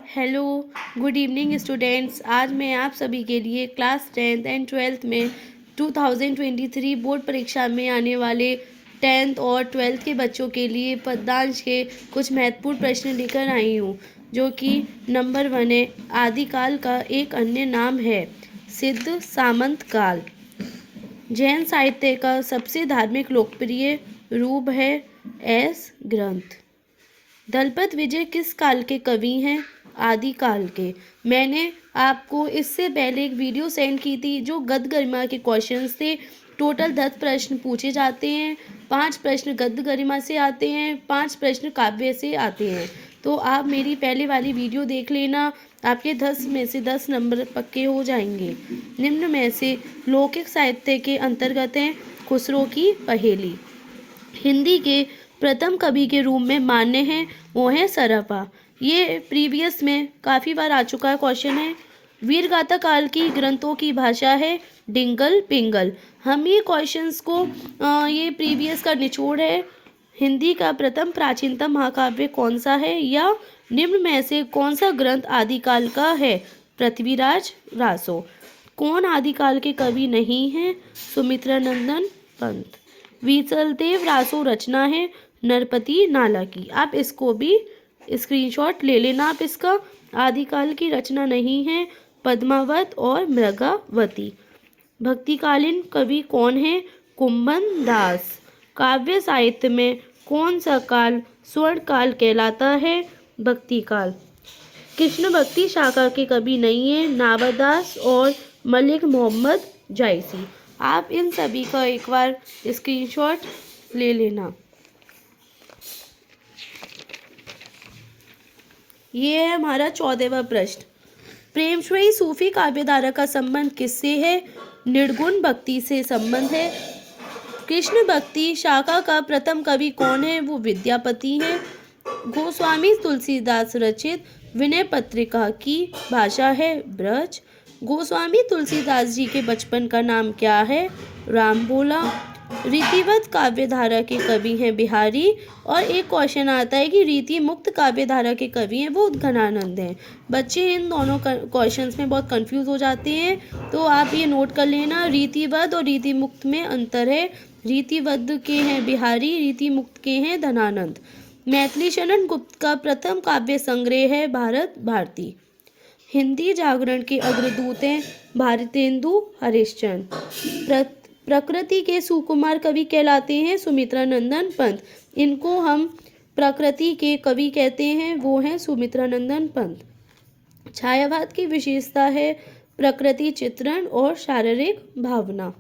Hello, good evening students. आज मैं आप सभी के लिए क्लास 10th एंड 12th में 2023 बोर्ड परीक्षा में आने वाले 10th और 12th के बच्चों के लिए पद्यांश के कुछ महत्वपूर्ण प्रश्न लेकर आई हूँ, जो कि नंबर 1 है। आदिकाल का एक अन्य नाम है सिद्ध सामंत काल। जैन साहित्य का सबसे धार्मिक लोकप्रिय रूप है एस ग्रंथ। दलपत विजय किस काल के कवि हैं? आदिकाल के। मैंने आपको इससे पहले एक वीडियो सेंड की थी जो गद्य गरिमा के क्वेश्चंस थे। टोटल 10 प्रश्न पूछे जाते हैं। 5 प्रश्न गद्य गरिमा से आते हैं, 5 प्रश्न काव्य से आते हैं। तो आप मेरी पहले वाली वीडियो देख लेना, आपके 10 में से 10 नंबर पक्के हो जाएंगे। निम्न में से लौकिक साहित्य के अंतर्गत हैं खुसरो की पहेली। हिंदी के प्रथम कवि के रूप में मान्य हैं वो हैं सरपा। ये प्रीवियस में काफ़ी बार आ चुका है क्वेश्चन है। वीरगाथा काल की ग्रंथों की भाषा है डिंगल पिंगल। हम ये क्वेश्चंस को ये प्रीवियस का निचोड़ है। हिंदी का प्रथम प्राचीनतम महाकाव्य कौन सा है, या निम्न में से कौन सा ग्रंथ आदिकाल का है? पृथ्वीराज रासो। कौन आदिकाल के कवि नहीं हैं? सुमित्रा नंदन पंत। वीसलदेव रासो रचना है नरपति नाला की। आप इसको भी स्क्रीनशॉट ले लेना। आप इसका आदिकाल की रचना नहीं है पद्मावत और मृगावती। भक्तिकालीन कवि कौन है? कुंभन दास। काव्य साहित्य में कौन सा काल स्वर्ण काल कहलाता है? भक्ति काल। कृष्ण भक्ति शाखा के कवि नहीं है नावादास और मलिक मोहम्मद जायसी। आप इन सभी का एक बार स्क्रीनशॉट ले लेना। ये है हमारा 14वां प्रश्न। प्रेमश्री सूफी काव्यधारा का संबंध किससे है? निर्गुण भक्ति से संबंध है। कृष्ण भक्ति शाखा का प्रथम कवि कौन है? वो विद्यापति हैं। गोस्वामी तुलसीदास रचित विनय पत्रिका की भाषा है ब्रज। गोस्वामी तुलसीदास जी के बचपन का नाम क्या है? राम भोला। रीतिवत काव्यधारा के कवि हैं बिहारी। और एक क्वेश्चन आता है कि रीति मुक्त काव्यधारा के कवि हैं वो घनानंद हैं। बच्चे इन दोनों क्वेश्चंस में बहुत कंफ्यूज हो जाते हैं, तो आप ये नोट कर लेना। रीतिवत और रीति मुक्त में अंतर है। रीतिवत के हैं बिहारी, रीति मुक्त के हैं धनानंद। मैथिली शरण गुप्त का प्रथम काव्य संग्रह है भारत भारती। हिंदी जागरण के अग्रदूत हैं भारतेंदु हरिश्चंद्र। प्रकृति के सुकुमार कवि कहलाते हैं सुमित्रा नंदन पंत। इनको हम प्रकृति के कवि कहते हैं, वो हैं सुमित्रा नंदन पंत। छायावाद की विशेषता है प्रकृति चित्रण और शारीरिक भावना।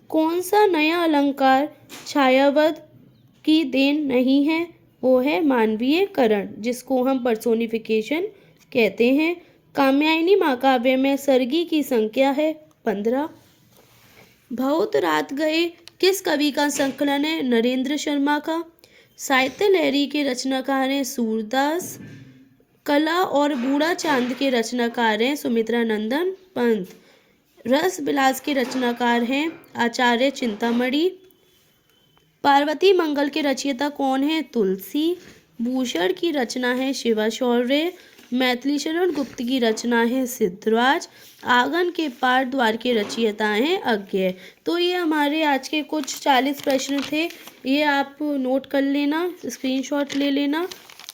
कौन सा नया अलंकार छायावाद की देन नहीं है? वो है मानवीयकरण, जिसको हम पर्सोनिफिकेशन कहते हैं। कात्यायनी महाकाव्य में सर्गी की संख्या है 15। बहुत रात गए किस कवि का संकलन है? नरेंद्र शर्मा का। साहित्य लहरी के रचनाकार हैं सूरदास। कला और बूढ़ा चांद के रचनाकार हैं सुमित्रा नंदन पंत। रस विलास के रचनाकार हैं आचार्य चिंतामणि। पार्वती मंगल के रचयिता कौन है? तुलसी। भूषण की रचना है शिवा शौर्य। मैथिली शरण गुप्त की रचना है सिद्धराज। आंगन के पार द्वार के रचयिता हैं अज्ञेय। तो ये हमारे आज के कुछ 40 प्रश्न थे, ये आप नोट कर लेना, स्क्रीनशॉट ले लेना।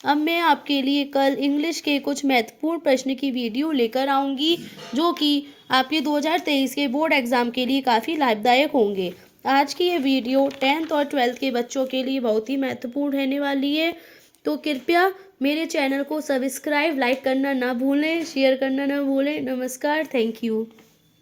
अब मैं आपके लिए कल इंग्लिश के कुछ महत्वपूर्ण प्रश्न की वीडियो लेकर आऊँगी, जो कि आपके 2023 के बोर्ड एग्ज़ाम के लिए काफ़ी लाभदायक होंगे। आज की ये वीडियो 10th और 12th के बच्चों के लिए बहुत ही महत्वपूर्ण रहने वाली है, तो कृपया मेरे चैनल को सब्सक्राइब, लाइक करना ना भूलें, शेयर करना ना भूलें। नमस्कार, थैंक यू।